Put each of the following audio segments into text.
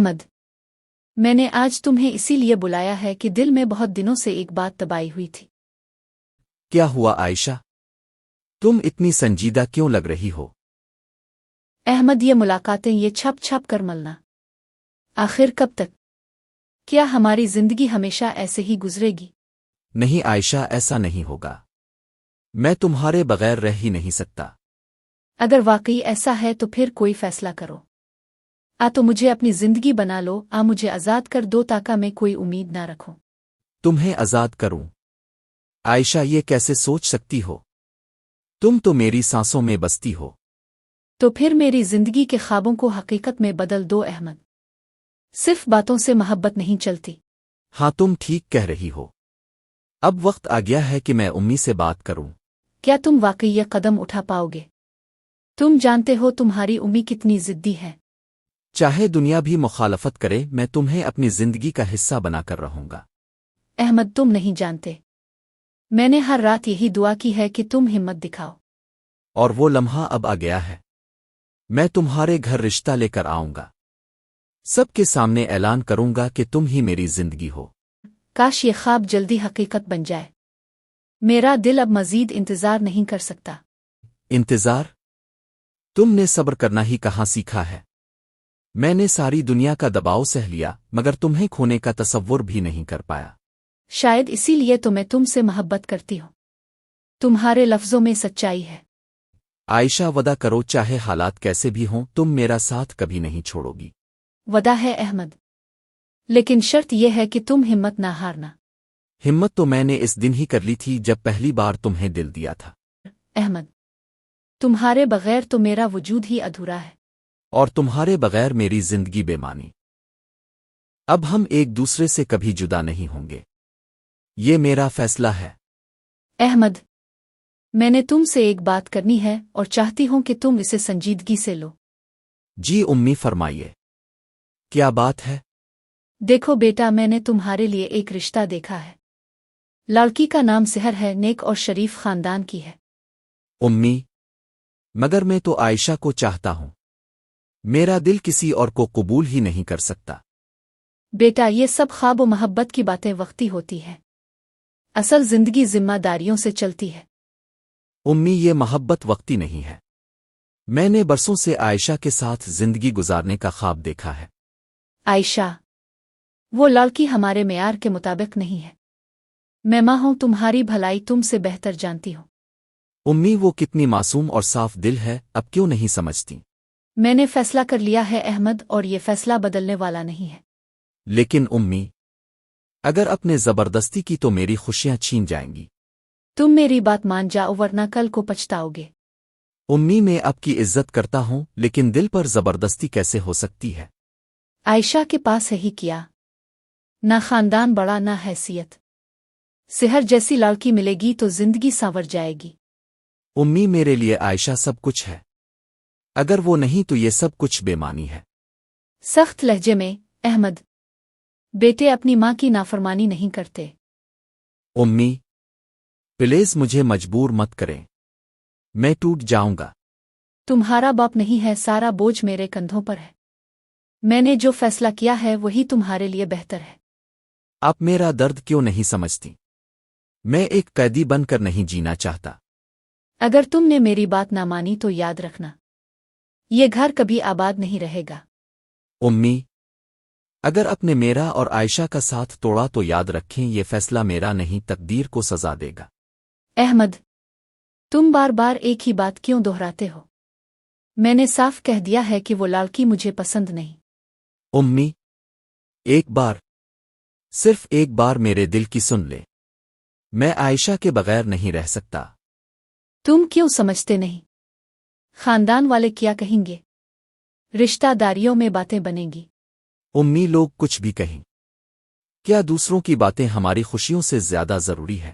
احمد، میں نے آج تمہیں اسی لیے بلایا ہے کہ دل میں بہت دنوں سے ایک بات دبائی ہوئی تھی۔ کیا ہوا عائشہ؟ تم اتنی سنجیدہ کیوں لگ رہی ہو؟ احمد، یہ ملاقاتیں، یہ چھپ چھپ کر ملنا، آخر کب تک؟ کیا ہماری زندگی ہمیشہ ایسے ہی گزرے گی؟ نہیں عائشہ، ایسا نہیں ہوگا۔ میں تمہارے بغیر رہ ہی نہیں سکتا۔ اگر واقعی ایسا ہے تو پھر کوئی فیصلہ کرو۔ تو مجھے اپنی زندگی بنا لو، مجھے آزاد کر دو تاکہ میں کوئی امید نہ رکھوں۔ تمہیں آزاد کروں؟ عائشہ، یہ کیسے سوچ سکتی ہو؟ تم تو میری سانسوں میں بستی ہو۔ تو پھر میری زندگی کے خوابوں کو حقیقت میں بدل دو احمد۔ صرف باتوں سے محبت نہیں چلتی۔ ہاں، تم ٹھیک کہہ رہی ہو۔ اب وقت آ گیا ہے کہ میں امی سے بات کروں۔ کیا تم واقعی یہ قدم اٹھا پاؤ گے؟ تم جانتے ہو تمہاری امی کتنی ضدی ہے۔ چاہے دنیا بھی مخالفت کرے، میں تمہیں اپنی زندگی کا حصہ بنا کر رہوں گا۔ احمد، تم نہیں جانتے، میں نے ہر رات یہی دعا کی ہے کہ تم ہمت دکھاؤ۔ اور وہ لمحہ اب آ گیا ہے۔ میں تمہارے گھر رشتہ لے کر آؤں گا۔ سب کے سامنے اعلان کروں گا کہ تم ہی میری زندگی ہو۔ کاش یہ خواب جلدی حقیقت بن جائے۔ میرا دل اب مزید انتظار نہیں کر سکتا۔ انتظار؟ تم نے صبر کرنا ہی کہاں سیکھا ہے؟ میں نے ساری دنیا کا دباؤ سہ لیا، مگر تمہیں کھونے کا تصور بھی نہیں کر پایا۔ شاید اسی لیے تو میں تم سے محبت کرتی ہوں۔ تمہارے لفظوں میں سچائی ہے۔ عائشہ، وعدہ کرو، چاہے حالات کیسے بھی ہوں، تم میرا ساتھ کبھی نہیں چھوڑو گی۔ وعدہ ہے احمد، لیکن شرط یہ ہے کہ تم ہمت نہ ہارنا۔ ہمت تو میں نے اس دن ہی کر لی تھی جب پہلی بار تمہیں دل دیا تھا۔ احمد، تمہارے بغیر تو میرا وجود ہی ادھورا ہے۔ اور تمہارے بغیر میری زندگی بے معنی۔ اب ہم ایک دوسرے سے کبھی جدا نہیں ہوں گے، یہ میرا فیصلہ ہے۔ احمد، میں نے تم سے ایک بات کرنی ہے اور چاہتی ہوں کہ تم اسے سنجیدگی سے لو۔ جی امی، فرمائیے، کیا بات ہے؟ دیکھو بیٹا، میں نے تمہارے لیے ایک رشتہ دیکھا ہے۔ لڑکی کا نام سحر ہے، نیک اور شریف خاندان کی ہے۔ امی، مگر میں تو عائشہ کو چاہتا ہوں۔ میرا دل کسی اور کو قبول ہی نہیں کر سکتا۔ بیٹا، یہ سب خواب و محبت کی باتیں وقتی ہوتی ہیں، اصل زندگی ذمہ داریوں سے چلتی ہے۔ امی، یہ محبت وقتی نہیں ہے۔ میں نے برسوں سے عائشہ کے ساتھ زندگی گزارنے کا خواب دیکھا ہے۔ عائشہ، وہ لڑکی ہمارے معیار کے مطابق نہیں ہے۔ میں ماں ہوں، تمہاری بھلائی تم سے بہتر جانتی ہوں۔ امی، وہ کتنی معصوم اور صاف دل ہے، اب کیوں نہیں سمجھتی؟ میں نے فیصلہ کر لیا ہے احمد، اور یہ فیصلہ بدلنے والا نہیں ہے۔ لیکن امی، اگر اپنے زبردستی کی تو میری خوشیاں چھین جائیں گی۔ تم میری بات مان جاؤ ورنہ کل کو پچھتاؤ گے۔ امی، میں آپ کی عزت کرتا ہوں، لیکن دل پر زبردستی کیسے ہو سکتی ہے؟ عائشہ کے پاس ہے ہی کیا، نہ خاندان بڑا نہ حیثیت۔ سحر جیسی لڑکی ملے گی تو زندگی سانور جائے گی۔ امی، میرے لیے عائشہ سب کچھ ہے، اگر وہ نہیں تو یہ سب کچھ بے معنی ہے۔ سخت لہجے میں، احمد، بیٹے اپنی ماں کی نافرمانی نہیں کرتے۔ امی، پلیز مجھے مجبور مت کریں، میں ٹوٹ جاؤں گا۔ تمہارا باپ نہیں ہے، سارا بوجھ میرے کندھوں پر ہے۔ میں نے جو فیصلہ کیا ہے وہی تمہارے لیے بہتر ہے۔ آپ میرا درد کیوں نہیں سمجھتی؟ میں ایک قیدی بن کر نہیں جینا چاہتا۔ اگر تم نے میری بات نہ مانی تو یاد رکھنا، یہ گھر کبھی آباد نہیں رہے گا۔ امی، اگر اپنے میرا اور عائشہ کا ساتھ توڑا تو یاد رکھیں، یہ فیصلہ میرا نہیں، تقدیر کو سزا دے گا۔ احمد، تم بار بار ایک ہی بات کیوں دہراتے ہو؟ میں نے صاف کہہ دیا ہے کہ وہ لڑکی مجھے پسند نہیں۔ امی، ایک بار، صرف ایک بار میرے دل کی سن لے، میں عائشہ کے بغیر نہیں رہ سکتا۔ تم کیوں سمجھتے نہیں؟ خاندان والے کیا کہیں گے؟ رشتہ داریوں میں باتیں بنیں گی۔ امی، لوگ کچھ بھی کہیں، کیا دوسروں کی باتیں ہماری خوشیوں سے زیادہ ضروری ہے؟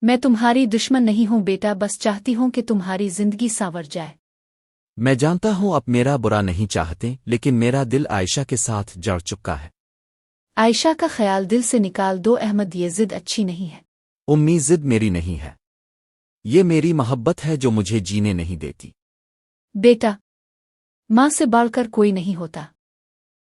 میں تمہاری دشمن نہیں ہوں بیٹا، بس چاہتی ہوں کہ تمہاری زندگی سانور جائے۔ میں جانتا ہوں آپ میرا برا نہیں چاہتے، لیکن میرا دل عائشہ کے ساتھ جڑ چکا ہے۔ عائشہ کا خیال دل سے نکال دو احمد، یہ ضد اچھی نہیں ہے۔ امی، ضد میری نہیں ہے، یہ میری محبت ہے جو مجھے جینے نہیں دیتی۔ بیٹا، ماں سے بڑھ کر کوئی نہیں ہوتا۔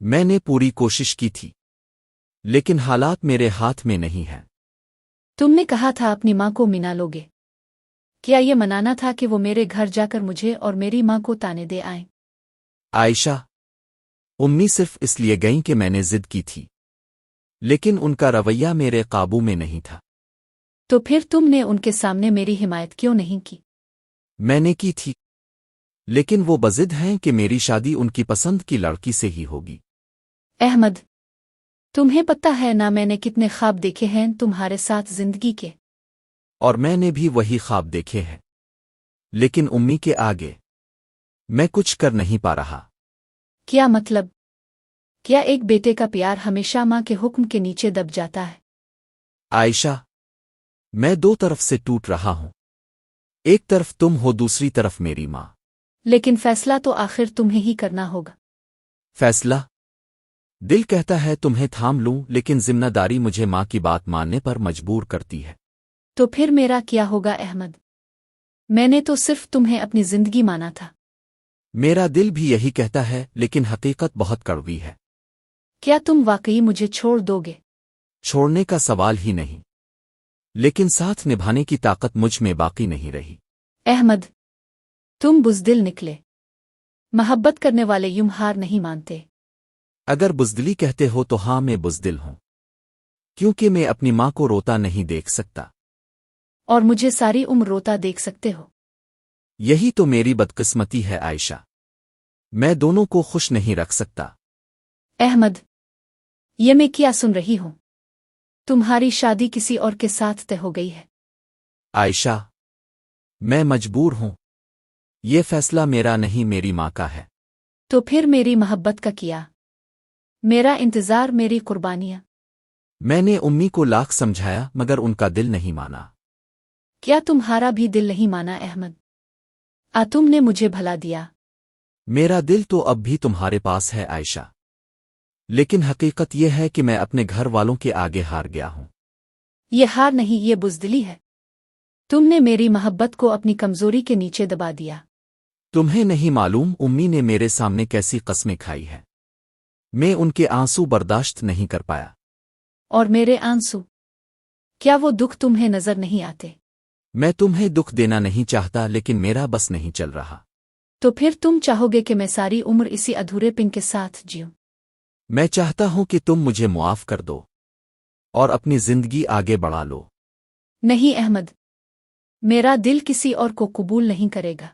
میں نے پوری کوشش کی تھی لیکن حالات میرے ہاتھ میں نہیں ہیں۔ تم نے کہا تھا اپنی ماں کو منا لوگے، کیا یہ منانا تھا کہ وہ میرے گھر جا کر مجھے اور میری ماں کو تانے دے آئیں؟ عائشہ، امی صرف اس لیے گئیں کہ میں نے ضد کی تھی، لیکن ان کا رویہ میرے قابو میں نہیں تھا۔ تو پھر تم نے ان کے سامنے میری حمایت کیوں نہیں کی؟ میں نے کی تھی، لیکن وہ بضد ہیں کہ میری شادی ان کی پسند کی لڑکی سے ہی ہوگی۔ احمد، تمہیں پتہ ہے نا میں نے کتنے خواب دیکھے ہیں تمہارے ساتھ زندگی کے؟ اور میں نے بھی وہی خواب دیکھے ہیں، لیکن امی کے آگے میں کچھ کر نہیں پا رہا۔ کیا مطلب؟ کیا ایک بیٹے کا پیار ہمیشہ ماں کے حکم کے نیچے دب جاتا ہے؟ عائشہ، میں دو طرف سے ٹوٹ رہا ہوں، ایک طرف تم ہو، دوسری طرف میری ماں۔ لیکن فیصلہ تو آخر تمہیں ہی کرنا ہوگا۔ فیصلہ؟ دل کہتا ہے تمہیں تھام لوں، لیکن ذمہ داری مجھے ماں کی بات ماننے پر مجبور کرتی ہے۔ تو پھر میرا کیا ہوگا احمد؟ میں نے تو صرف تمہیں اپنی زندگی مانا تھا۔ میرا دل بھی یہی کہتا ہے، لیکن حقیقت بہت کڑوی ہے۔ کیا تم واقعی مجھے چھوڑ دو گے؟ چھوڑنے کا سوال ہی نہیں، لیکن ساتھ نبھانے کی طاقت مجھ میں باقی نہیں رہی۔ احمد، تم بزدل نکلے۔ محبت کرنے والے یوں ہار نہیں مانتے۔ اگر بزدلی کہتے ہو تو ہاں، میں بزدل ہوں، کیونکہ میں اپنی ماں کو روتا نہیں دیکھ سکتا۔ اور مجھے ساری عمر روتا دیکھ سکتے ہو۔ یہی تو میری بدقسمتی ہے عائشہ، میں دونوں کو خوش نہیں رکھ سکتا۔ احمد، یہ میں کیا سن رہی ہوں؟ تمہاری شادی کسی اور کے ساتھ طے ہو گئی ہے۔ عائشہ، میں مجبور ہوں، یہ فیصلہ میرا نہیں، میری ماں کا ہے۔ تو پھر میری محبت کا کیا؟ میرا انتظار، میری قربانیاں؟ میں نے امی کو لاکھ سمجھایا مگر ان کا دل نہیں مانا۔ کیا تمہارا بھی دل نہیں مانا احمد؟ تم نے مجھے بھلا دیا۔ میرا دل تو اب بھی تمہارے پاس ہے عائشہ، لیکن حقیقت یہ ہے کہ میں اپنے گھر والوں کے آگے ہار گیا ہوں۔ یہ ہار نہیں، یہ بزدلی ہے۔ تم نے میری محبت کو اپنی کمزوری کے نیچے دبا دیا۔ تمہیں نہیں معلوم امی نے میرے سامنے کیسی قسمیں کھائی ہیں، میں ان کے آنسو برداشت نہیں کر پایا۔ اور میرے آنسو، کیا وہ دکھ تمہیں نظر نہیں آتے؟ میں تمہیں دکھ دینا نہیں چاہتا، لیکن میرا بس نہیں چل رہا۔ تو پھر تم چاہو گے کہ میں ساری عمر اسی ادھورے پن کے ساتھ جیوں؟ میں چاہتا ہوں کہ تم مجھے معاف کر دو اور اپنی زندگی آگے بڑھا لو۔ نہیں احمد، میرا دل کسی اور کو قبول نہیں کرے گا۔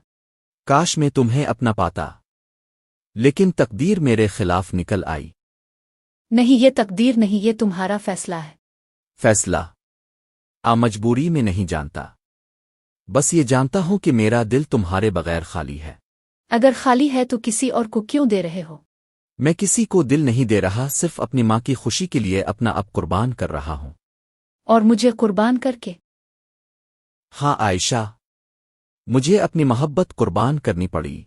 کاش میں تمہیں اپنا پاتا، لیکن تقدیر میرے خلاف نکل آئی۔ نہیں، یہ تقدیر نہیں، یہ تمہارا فیصلہ ہے۔ فیصلہ؟ مجبوری میں نہیں جانتا، بس یہ جانتا ہوں کہ میرا دل تمہارے بغیر خالی ہے۔ اگر خالی ہے تو کسی اور کو کیوں دے رہے ہو؟ میں کسی کو دل نہیں دے رہا، صرف اپنی ماں کی خوشی کے لیے اپنا اب قربان کر رہا ہوں۔ اور مجھے قربان کر کے؟ ہاں عائشہ، مجھے اپنی محبت قربان کرنی پڑی۔